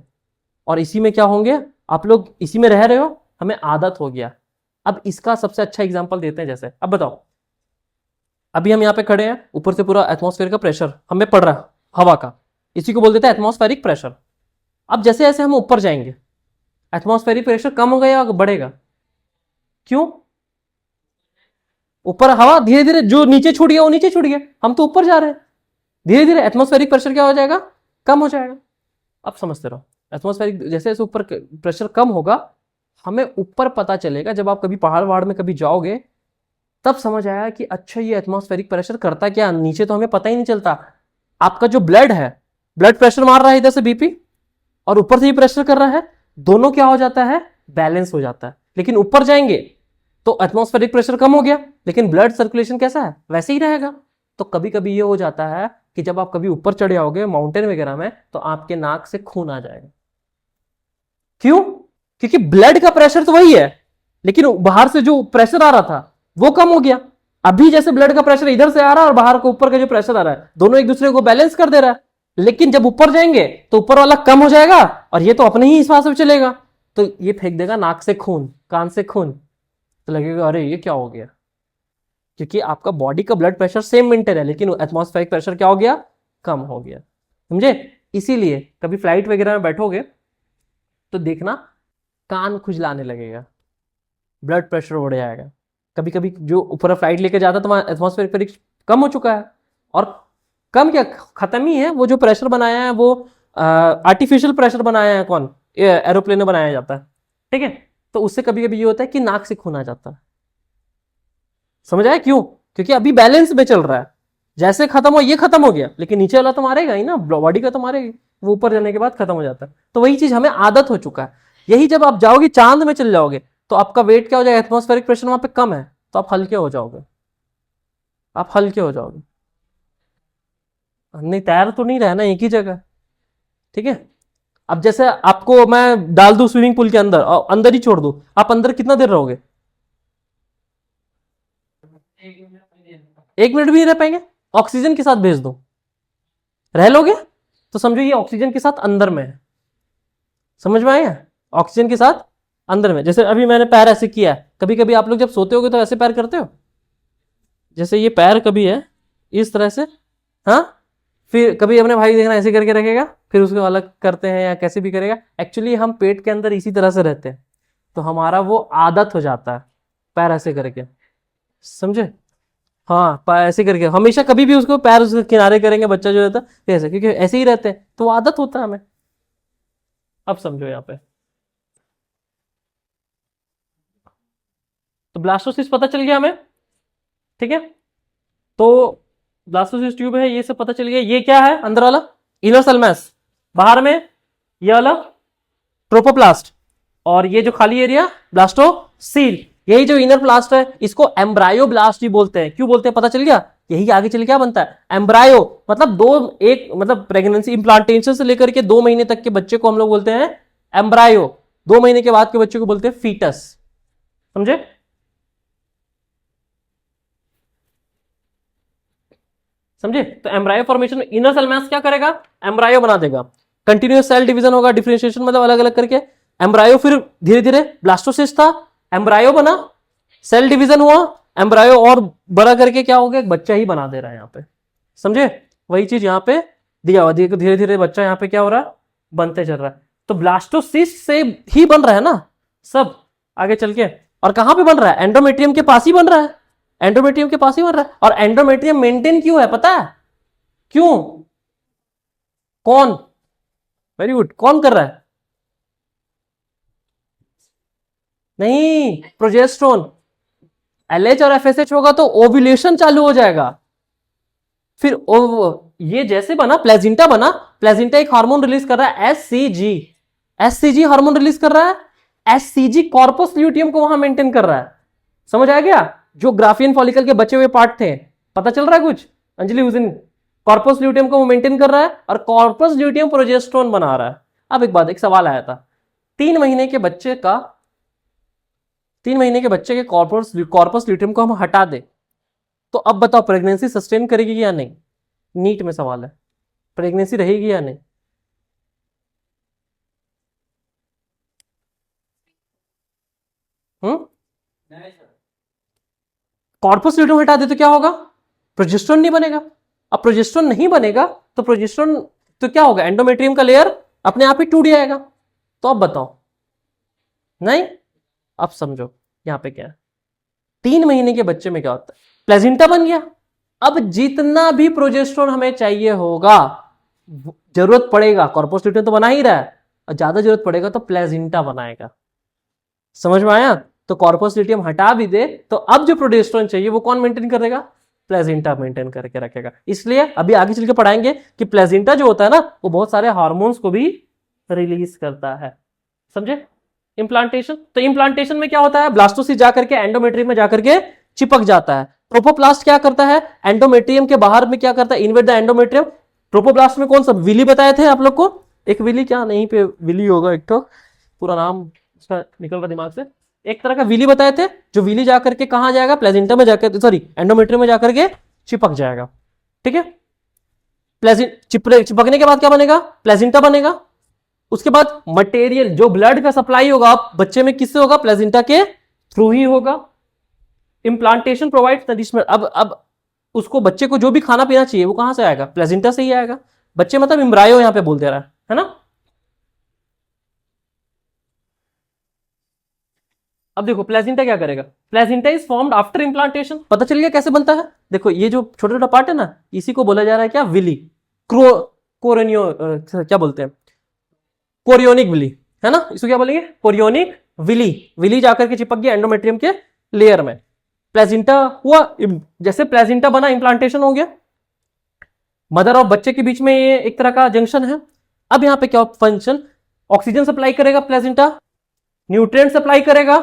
और इसी में क्या होंगे? आप लोग इसी में रह रहे हो, हमें आदत हो गया। अब इसका सबसे अच्छा एग्जांपल देते हैं। जैसे अब बताओ, अभी हम यहाँ पे खड़े हैं, ऊपर से पूरा एटमॉस्फेयर का प्रेशर हमें पड़ रहा है, हवा का, इसी को बोल देते हैं एटमॉस्फेरिक प्रेशर। अब जैसे जैसे हम ऊपर जाएंगे, एटमॉस्फेरिक प्रेशर कम होगा या बढ़ेगा? क्यों? ऊपर हवा धीरे धीरे जो नीचे छूट गया वो नीचे छूट गया, हम तो ऊपर जा रहे हैं। धीरे धीरे एटमॉस्फेरिक प्रेशर क्या हो जाएगा, कम हो जाएगा। अब समझते रहो, एटमॉस्फेरिक जैसे जैसे ऊपर प्रेशर कम होगा, हमें ऊपर पता चलेगा। जब आप कभी पहाड़ वहाड़ में कभी जाओगे तब समझ आया कि अच्छा ये एटमॉस्फेरिक प्रेशर करता क्या, नीचे तो हमें पता ही नहीं चलता। आपका जो ब्लड है, ब्लड प्रेशर मार रहा है इधर से बीपी, और ऊपर से ही प्रेशर कर रहा है, दोनों क्या हो जाता है, बैलेंस हो जाता है। लेकिन ऊपर जाएंगे तो एटमॉस्फेरिक प्रेशर कम हो गया, लेकिन ब्लड सर्कुलेशन कैसा है, वैसे ही रहेगा। तो कभी कभी ये हो जाता है कि जब आप कभी ऊपर चढ़े आओगे माउंटेन वगैरह में, तो आपके नाक से खून आ जाएगा। क्यों? क्योंकि ब्लड का प्रेशर तो वही है, लेकिन बाहर से जो प्रेशर आ रहा था वो कम हो गया। अभी जैसे ब्लड का प्रेशर इधर से आ रहा है और बाहर को ऊपर का जो प्रेशर आ रहा है, दोनों एक दूसरे को बैलेंस कर दे रहा है। लेकिन जब ऊपर जाएंगे तो ऊपर वाला कम हो जाएगा और ये तो अपने ही हिसाब से चलेगा, तो ये फेंक देगा नाक से खून, कान से खून। तो लगेगा अरे ये क्या हो गया, क्योंकि आपका बॉडी का ब्लड प्रेशर सेम मेंटेन है, लेकिन एटमॉस्फेरिक प्रेशर क्या हो गया, कम हो गया। समझे? इसीलिए कभी फ्लाइट वगैरह में बैठोगे तो देखना कान खुजलाने लगेगा, ब्लड प्रेशर बढ़ जाएगा। कभी कभी जो ऊपर फ्लाइट लेके जाता है तो वहां एटमॉस्फेरिक प्रेशर कम हो चुका है, और कम क्या, खत्म ही है। वो जो प्रेशर बनाया है वो आर्टिफिशियल प्रेशर बनाया है, कौन, एरोप्लेन में बनाया जाता है, ठीक है। तो उससे कभी कभी ये होता है कि नाक से खून आ जाता है। समझ आया क्यों? क्योंकि अभी बैलेंस में चल रहा है, जैसे खत्म हो ये खत्म हो गया, लेकिन नीचे वाला तो मारेगा ही ना, बॉडी का तो मारेगा, वो ऊपर जाने के बाद खत्म हो जाता है। तो वही चीज हमें आदत हो चुका है। यही जब आप जाओगे चांद में चल जाओगे तो आपका वेट क्या हो जाएगा, एटमॉस्फेरिक प्रेशर वहां पे कम है, तो आप हल्के हो जाओगे, आप हल्के हो जाओगे। नहीं तैर तो नहीं रहना एक ही जगह, ठीक है। अब जैसे आपको मैं डाल दूं स्विमिंग पूल के अंदर और अंदर ही छोड़ दूं, आप अंदर कितना देर रहोगे, 1 मिनट भी नहीं रह पाएंगे। ऑक्सीजन के साथ भेज दो, रह लोगे? तो समझो ये ऑक्सीजन के साथ अंदर में है। समझ में आया? ऑक्सीजन के साथ अंदर में। जैसे अभी मैंने पैर ऐसे किया है, कभी कभी आप लोग जब सोते होगे तो ऐसे पैर करते हो, जैसे ये पैर कभी है इस तरह से, हाँ। फिर कभी अपने भाई देखना ऐसे करके रखेगा, फिर उसको अलग करते हैं या कैसे भी करेगा। एक्चुअली हम पेट के अंदर इसी तरह से रहते हैं, तो हमारा वो आदत हो जाता है पैर ऐसे करके। समझे? हाँ, ऐसे करके हमेशा कभी भी उसको पैर उसके किनारे करेंगे बच्चा जो रहता है ऐसे, क्योंकि ऐसे ही रहते हैं तो वो आदत होता है हमें। अब समझो यहाँ पे, तो ब्लास्टोसिस्ट पता चल गया हमें, ठीक है। तो ब्लास्टोसिस्ट ट्यूब है, ये सब पता चल गया। ये क्या है अंदर वाला, इनर सेल मैस, बाहर में ये वाला ट्रोपोप्लास्ट, और ये जो खाली एरिया ब्लास्टोसील। यही जो इनर प्लास्ट है इसको एम्ब्रायो ब्लास्ट भी बोलते हैं। क्यों बोलते हैं पता चल गया? यही आगे चल क्या बनता है, एम्ब्रायो। मतलब मतलब प्रेगनेंसी इम्प्लांटेशन से लेकर के 2 महीने तक के बच्चे को हम लोग बोलते हैं एम्ब्रायो, 2 महीने के बाद के बच्चे को बोलते हैं फीटस। समझे? समझे? तो एम्ब्रायो फॉर्मेशन में इनर सेल मैस क्या करेगा, एम्ब्रायो बना देगा। कंटिन्यूस सेल डिवीजन होगा, डिफरेंशिएशन मतलब अलग अलग करके एम्ब्रायो, फिर धीरे धीरे ब्लास्टोसिस्ट था, एम्ब्रायो बना, सेल डिवीजन हुआ, एम्ब्रायो और बड़ा करके क्या हो गया, एक बच्चा ही बना दे रहा है यहाँ पे। समझे? वही चीज यहाँ पे दिया हुआ, धीरे धीरे बच्चा यहाँ पे क्या हो रहा है, बनते चल रहा है। तो ब्लास्टोसिस्ट से ही बन रहा है ना सब आगे चल के। और कहां पे बन रहा है, एंडोमेट्रियम के पास ही बन रहा है, एंडोमेट्रियम के पास ही बन रहा है। और एंडोमेट्रियम मेंटेन क्यों है पता है? क्यों? कौन, वेरी गुड, कौन कर रहा है? नहीं, प्रोजेस्टेरोन। एलएच और एफएसएच होगा तो ओव्यूलेशन चालू हो जाएगा। फिर ये जैसे बना प्लेजिंटा बना, प्लेजिंटा एक हार्मोन रिलीज कर रहा है एससीजी, एससीजी हार्मोन रिलीज कर रहा है। एससीजी कॉर्पस ल्यूटियम को वहां मेंटेन कर रहा है। समझ आ गया? जो ग्राफियन फॉलिकल के बचे हुए पार्ट थे, पता चल रहा है कुछ अंजलि? उस दिन कॉर्पस ल्यूटियम को वो मेंटेन कर रहा है और कॉर्पस ल्यूटियम प्रोजेस्टेरोन बना रहा है। अब एक सवाल आया था, 3 महीने के बच्चे का, 3 महीने के बच्चे के कॉर्पस ल्यूटियम को हम हटा दे तो अब बताओ प्रेगनेंसी सस्टेन करेगी या नहीं? नीट में सवाल है, प्रेगनेंसी रहेगी या नहीं? कॉर्पस ल्यूटियम हटा दे तो क्या होगा, प्रोजेस्टेरोन नहीं बनेगा। अब प्रोजेस्टेरोन नहीं बनेगा तो प्रोजेस्टेरोन तो क्या होगा, एंडोमेट्रियम का लेयर अपने आप ही टूट जाएगा। तो अब बताओ, नहीं? अब समझो यहां पे क्या है, 3 महीने के बच्चे में क्या होता है, प्लेजेंटा बन गया। अब जितना भी प्रोजेस्टेरोन हमें चाहिए होगा, जरूरत पड़ेगा, कॉर्पस ल्यूटियम तो बना ही रहा है, और ज्यादा जरूरत पड़ेगा तो प्लेजेंटा बनाएगा। समझ में आया? तो कॉर्पस ल्यूटियम हटा भी दे तो अब जो प्रोजेस्टेरोन चाहिए वो कौन मेंटेन करेगा, प्लेजेंटा मेंटेन करके रखेगा। इसलिए अभी आगे चल के पढ़ाएंगे कि प्लेजेंटा जो होता है ना वो बहुत सारे हार्मोन्स को भी रिलीज करता है। समझे? इम्प्लांटेशन, तो इम्प्लांटेशन में क्या होता है, ब्लास्टोसिस्ट जाकर के एंडोमेट्रियम में जाकर के चिपक जाता है। ट्रोपोप्लास्ट क्या करता है, एंडोमेट्रियम के बाहर में क्या करता है, इन्वेड द एंडोमेट्रियम। ट्रोपोप्लास्ट में कौन सा विली बताए थे आप लोग को, एक विली, क्या नहीं पे विली होगा, एक तो पूरा नाम उसका निकल रहा दिमाग से, एक तरह का विली बताए थे, जो विली जाकर के कहां जाएगा, प्लेजेंटा में जाकर, सॉरी एंडोमेट्रियम में जाकर के चिपक जाएगा। ठीक है, चिपकने के बाद क्या बनेगा, प्लेजेंटा बनेगा। उसके बाद मटेरियल जो ब्लड का सप्लाई होगा बच्चे में किससे होगा, प्लेजेंटा के थ्रू ही होगा। इम्प्लांटेशन प्रोवाइड नरिशमेंट, अब उसको बच्चे को जो भी खाना पीना चाहिए वो कहां से आएगा, प्लेजेंटा से ही आएगा। बच्चे मतलब इम्ब्रायो यहां पे बोल दे रहा है ना। अब देखो प्लेजेंटा क्या करेगा, placenta is formed after implantation. पता चल गया कैसे बनता है, देखो ये जो छोटा छोटा पार्ट है ना, इसी को बोला जा रहा है क्या, विली, कोरोनियो, क्या बोलते हैं, कोरियोनिक विली, है ना, इसको क्या बोलेंगे, कोरियोनिक विली। विली जाकर के चिपक गया एंडोमेट्रियम के लेयर में, प्लेजेंटा हुआ, जैसे प्लेजेंटा बना इम्प्लांटेशन हो गया। मदर और बच्चे के बीच में ये एक तरह का जंक्शन है। अब यहां पे क्या फंक्शन, ऑक्सीजन सप्लाई करेगा प्लेजेंटा, न्यूट्रिएंट सप्लाई करेगा,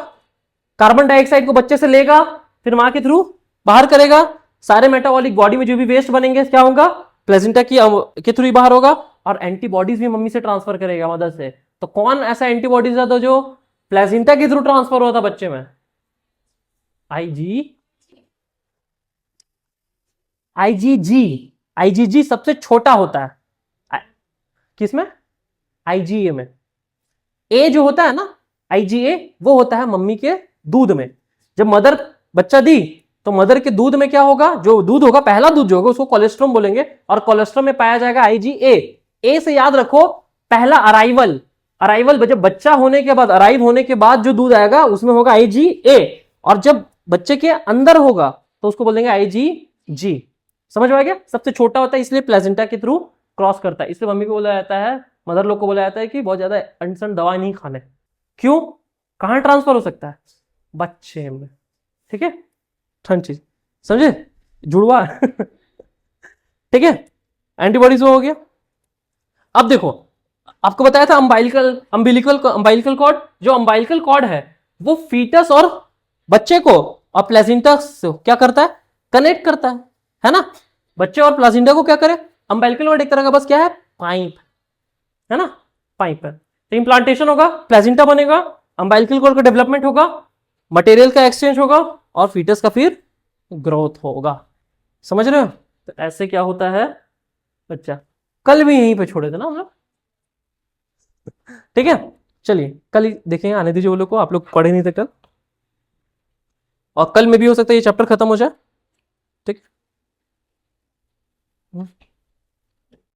कार्बन डाइऑक्साइड को बच्चे से लेगा, फिर मां के थ्रू बाहर करेगा। सारे मेटाबॉलिक बॉडी में जो भी वेस्ट बनेंगे क्या होगा, प्लेजेंटा के थ्रू ही बाहर होगा। और एंटीबॉडीज भी मम्मी से ट्रांसफर करेगा, मदर से। तो कौन ऐसा एंटीबॉडीज था तो जो प्लेजेंटा के थ्रू ट्रांसफर हुआ था बच्चे में, आईजीजी। आईजीजी सबसे छोटा होता है किसमें, आईजीए में। ए जो होता है ना, आईजीए, वो होता है मम्मी के दूध में। जब मदर बच्चा दी तो मदर के दूध में क्या होगा, जो दूध होगा, पहला दूध जो होगा उसको कोलेस्ट्रॉम बोलेंगे, और कोलेस्ट्रॉम में पाया जाएगा आईजीए। ए से याद रखो, पहला अराइवल, अराइवल जब बच्चा होने के बाद, अराइव होने के बाद जो दूध आएगा उसमें होगा आईजीए, और जब बच्चे के अंदर होगा तो उसको बोलेंगे आईजीजी। समझ में आ गया? सबसे छोटा होता है इसलिए प्लेजेंटा के थ्रू क्रॉस करता है। इसलिए मम्मी को बोला जाता है, मदर लोग को बोला जाता है कि बहुत ज्यादा अनसन दवा नहीं खाने। क्यों, कहां ट्रांसफर हो सकता है, बच्चे में। ठीक है, ठंड चीज, समझे, जुड़वा ठीक है, एंटीबॉडीज हो गया। अब देखो आपको बताया था अम्बिलिकल कॉर्ड, जो अम्बिलिकल कॉर्ड है वो फीटस और बच्चे को और प्लेजेंटा से क्या करता है, कनेक्ट करता है ना। बच्चे और प्लेजेंटा को क्या करे, अम्बिलिकल कॉर्ड एक तरह का बस क्या है, पाइप, है ना, पाइप है। तो इम्प्लांटेशन होगा, प्लेजेंटा बनेगा, अम्बिलिकल कॉर्ड का डेवलपमेंट होगा, मटेरियल का एक्सचेंज होगा, और फीटस का फिर ग्रोथ होगा। समझ रहे हो? तो ऐसे क्या होता है बच्चा। कल भी यहीं पे छोड़े थे ना हम लोग, ठीक है। चलिए कल ही देखेंगे, आने दीजिए वो लोग को, आप लोग पढ़े नहीं थे कल, और कल में भी हो सकता है ये चैप्टर खत्म हो जाए। ठीक है।